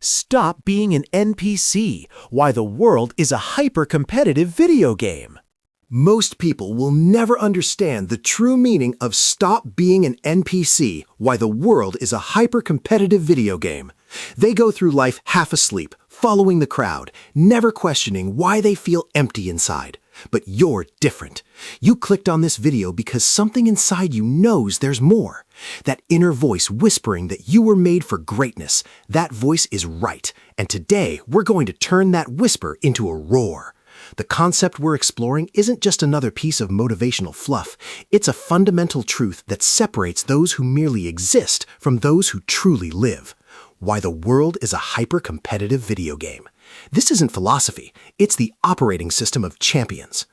Stop being an NPC, why the world is a hyper-competitive video game. Most people will never understand the true meaning of stop being an NPC, why the world is a hyper-competitive video game. They go through life half asleep, following the crowd, never questioning why they feel empty inside. But you're different. You clicked on this video because something inside you knows there's more. That inner voice whispering that you were made for greatness, that voice is right. And today, we're going to turn that whisper into a roar. The concept we're exploring isn't just another piece of motivational fluff. It's a fundamental truth that separates those who merely exist from those who truly live. Why the world is a hyper-competitive video game. This isn't philosophy, it's the operating system of champions.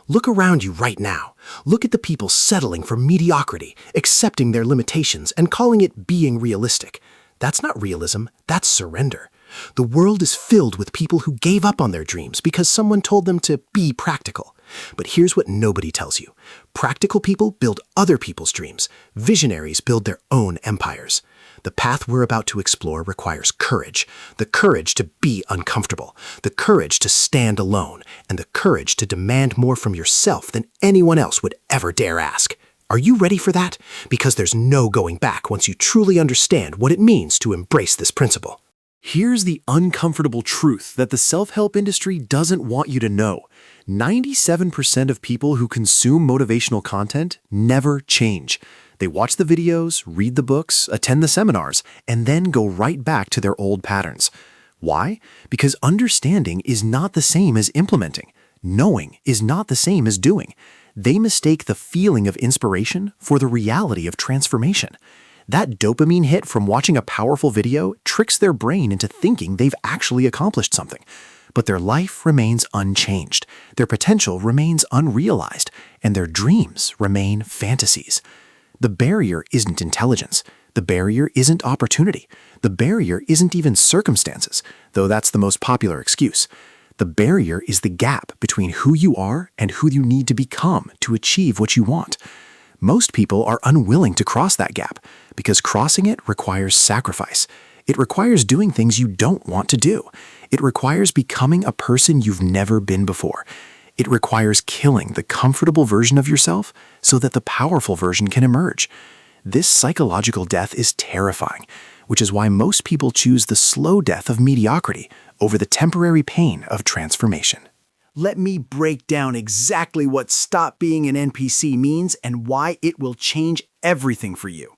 Look around you right now. Look at the people settling for mediocrity, accepting their limitations, and calling it being realistic. That's not realism, that's surrender. The world is filled with people who gave up on their dreams because someone told them to be practical. But here's what nobody tells you. Practical people build other people's dreams. Visionaries build their own empires. The path we're about to explore requires courage. The courage to be uncomfortable. The courage to stand alone. And the courage to demand more from yourself than anyone else would ever dare ask. Are you ready for that? Because there's no going back once you truly understand what it means to embrace this principle. Here's the uncomfortable truth that the self-help industry doesn't want you to know. 97% of people who consume motivational content never change. They watch the videos, read the books, attend the seminars, and then go right back to their old patterns. Why? Because understanding is not the same as implementing. Knowing is not the same as doing. They mistake the feeling of inspiration for the reality of transformation. That dopamine hit from watching a powerful video tricks their brain into thinking they've actually accomplished something. But their life remains unchanged, their potential remains unrealized, and their dreams remain fantasies. The barrier isn't intelligence. The barrier isn't opportunity. The barrier isn't even circumstances, though that's the most popular excuse. The barrier is the gap between who you are and who you need to become to achieve what you want. Most people are unwilling to cross that gap because crossing it requires sacrifice. It requires doing things you don't want to do. It requires becoming a person you've never been before. It requires killing the comfortable version of yourself so that the powerful version can emerge. This psychological death is terrifying, which is why most people choose the slow death of mediocrity over the temporary pain of transformation. Let me break down exactly what stop being an NPC means and why it will change everything for you.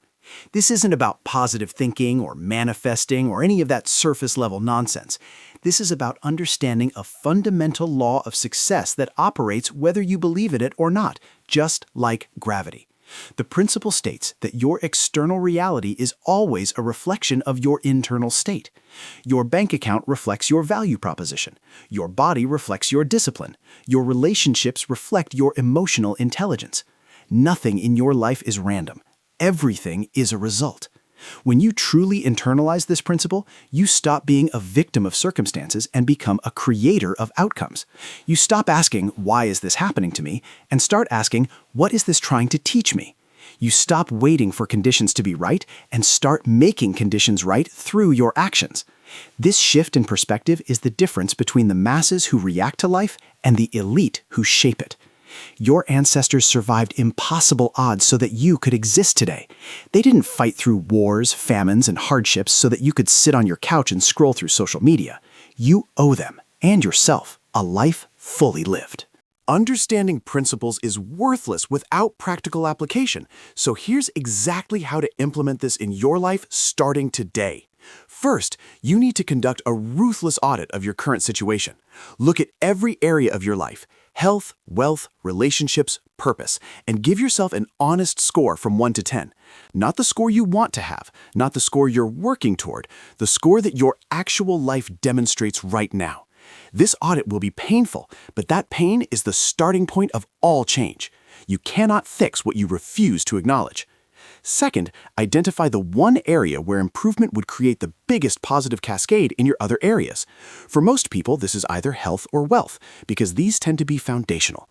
This isn't about positive thinking or manifesting or any of that surface-level nonsense. This is about understanding a fundamental law of success that operates whether you believe in it or not, just like gravity. The principle states that your external reality is always a reflection of your internal state. Your bank account reflects your value proposition. Your body reflects your discipline. Your relationships reflect your emotional intelligence. Nothing in your life is random. Everything is a result. When you truly internalize this principle, you stop being a victim of circumstances and become a creator of outcomes. You stop asking, why is this happening to me? And start asking, what is this trying to teach me? You stop waiting for conditions to be right and start making conditions right through your actions. This shift in perspective is the difference between the masses who react to life and the elite who shape it. Your ancestors survived impossible odds so that you could exist today. They didn't fight through wars, famines, and hardships so that you could sit on your couch and scroll through social media. You owe them, and yourself, a life fully lived. Understanding principles is worthless without practical application, so here's exactly how to implement this in your life starting today. First, you need to conduct a ruthless audit of your current situation. Look at every area of your life, health, wealth, relationships, purpose, and give yourself an honest score from 1 to 10. Not the score you want to have, not the score you're working toward, the score that your actual life demonstrates right now. This audit will be painful, but that pain is the starting point of all change. You cannot fix what you refuse to acknowledge. Second, identify the one area where improvement would create the biggest positive cascade in your other areas. For most people, this is either health or wealth, because these tend to be foundational.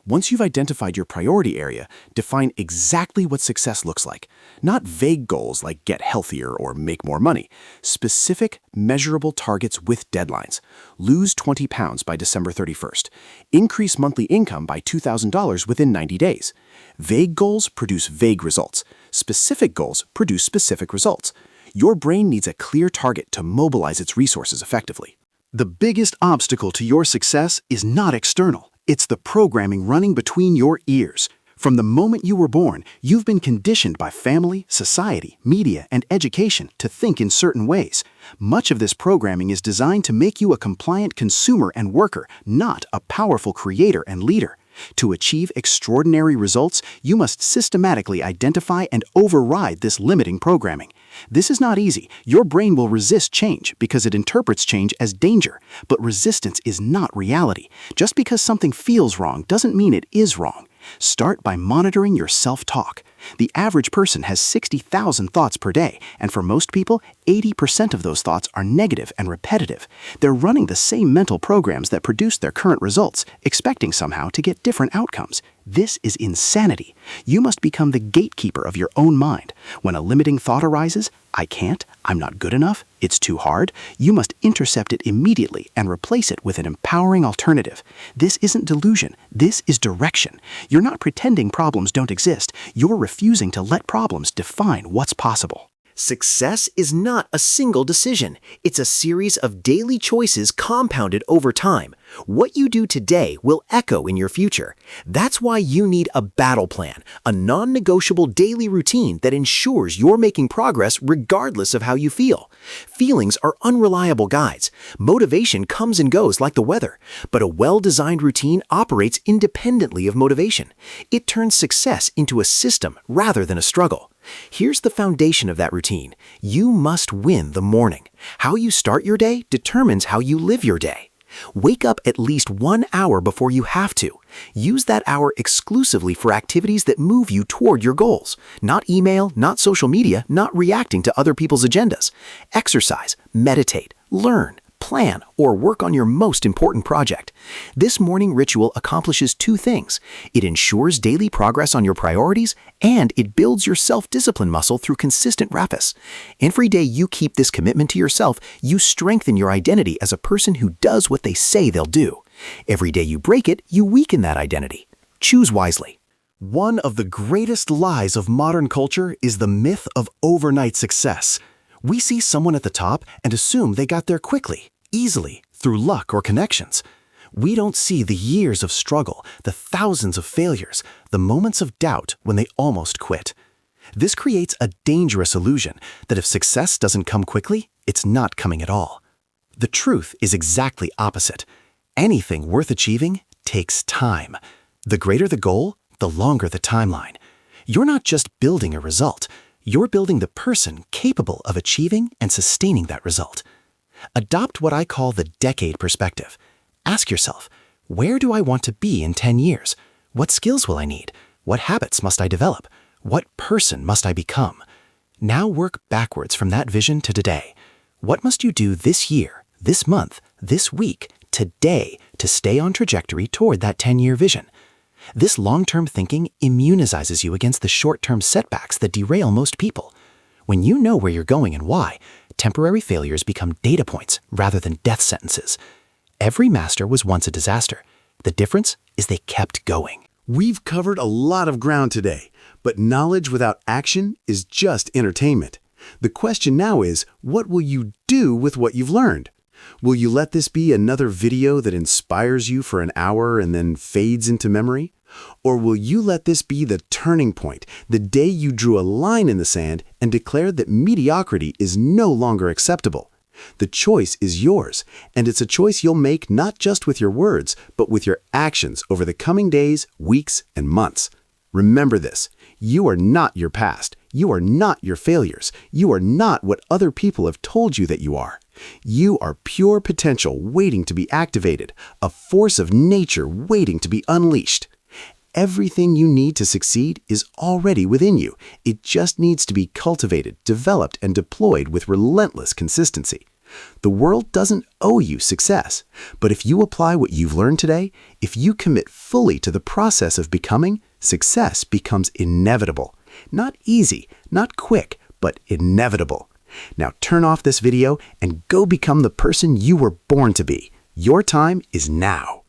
Once you've identified your priority area, define exactly what success looks like. Not vague goals like get healthier or make more money. Specific, measurable targets with deadlines. Lose 20 pounds by December 31st. Increase monthly income by $2,000 within 90 days. Vague goals produce vague results. Specific goals produce specific results. Your brain needs a clear target to mobilize its resources effectively. The biggest obstacle to your success is not external. It's the programming running between your ears. From the moment you were born, you've been conditioned by family, society, media, and education to think in certain ways. Much of this programming is designed to make you a compliant consumer and worker, not a powerful creator and leader. To achieve extraordinary results, you must systematically identify and override this limiting programming. This is not easy. Your brain will resist change because it interprets change as danger. But resistance is not reality. Just because something feels wrong doesn't mean it is wrong. Start by monitoring your self-talk. The average person has 60,000 thoughts per day, and for most people, 80% of those thoughts are negative and repetitive. They're running the same mental programs that produce their current results, expecting somehow to get different outcomes. This is insanity. You must become the gatekeeper of your own mind. When a limiting thought arises, I can't, I'm not good enough, it's too hard, you must intercept it immediately and replace it with an empowering alternative. This isn't delusion, this is direction. You're not pretending problems don't exist, you're refusing to let problems define what's possible. Success is not a single decision. It's a series of daily choices compounded over time. What you do today will echo in your future. That's why you need a battle plan, a non-negotiable daily routine that ensures you're making progress regardless of how you feel. Feelings are unreliable guides. Motivation comes and goes like the weather, but a well-designed routine operates independently of motivation. It turns success into a system rather than a struggle. Here's the foundation of that routine. You must win the morning. How you start your day determines how you live your day. Wake up at least 1 hour before you have to. Use that hour exclusively for activities that move you toward your goals. Not email, not social media, not reacting to other people's agendas. Exercise, meditate, learn, plan, or work on your most important project. This morning ritual accomplishes two things. It ensures daily progress on your priorities, and it builds your self-discipline muscle through consistent practice. Every day you keep this commitment to yourself, you strengthen your identity as a person who does what they say they'll do. Every day you break it, you weaken that identity. Choose wisely. One of the greatest lies of modern culture is the myth of overnight success. We see someone at the top and assume they got there quickly, easily, through luck or connections. We don't see the years of struggle, the thousands of failures, the moments of doubt when they almost quit. This creates a dangerous illusion that if success doesn't come quickly, it's not coming at all. The truth is exactly opposite. Anything worth achieving takes time. The greater the goal, the longer the timeline. You're not just building a result. You're building the person capable of achieving and sustaining that result. Adopt what I call the decade perspective. Ask yourself, where do I want to be in 10 years? What skills will I need? What habits must I develop? What person must I become? Now work backwards from that vision to today. What must you do this year, this month, this week, today to stay on trajectory toward that 10-year vision? This long-term thinking immunizes you against the short-term setbacks that derail most people. When you know where you're going and why, temporary failures become data points rather than death sentences. Every master was once a disaster. The difference is they kept going. We've covered a lot of ground today, but knowledge without action is just entertainment. The question now is, what will you do with what you've learned? Will you let this be another video that inspires you for an hour and then fades into memory? Or will you let this be the turning point, the day you drew a line in the sand and declared that mediocrity is no longer acceptable? The choice is yours, and it's a choice you'll make not just with your words, but with your actions over the coming days, weeks, and months. Remember this, you are not your past, you are not your failures, you are not what other people have told you that you are. You are pure potential waiting to be activated, a force of nature waiting to be unleashed. Everything you need to succeed is already within you. It just needs to be cultivated, developed, and deployed with relentless consistency. The world doesn't owe you success, but if you apply what you've learned today, if you commit fully to the process of becoming, success becomes inevitable. Not easy, not quick, but inevitable. Now turn off this video and go become the person you were born to be. Your time is now.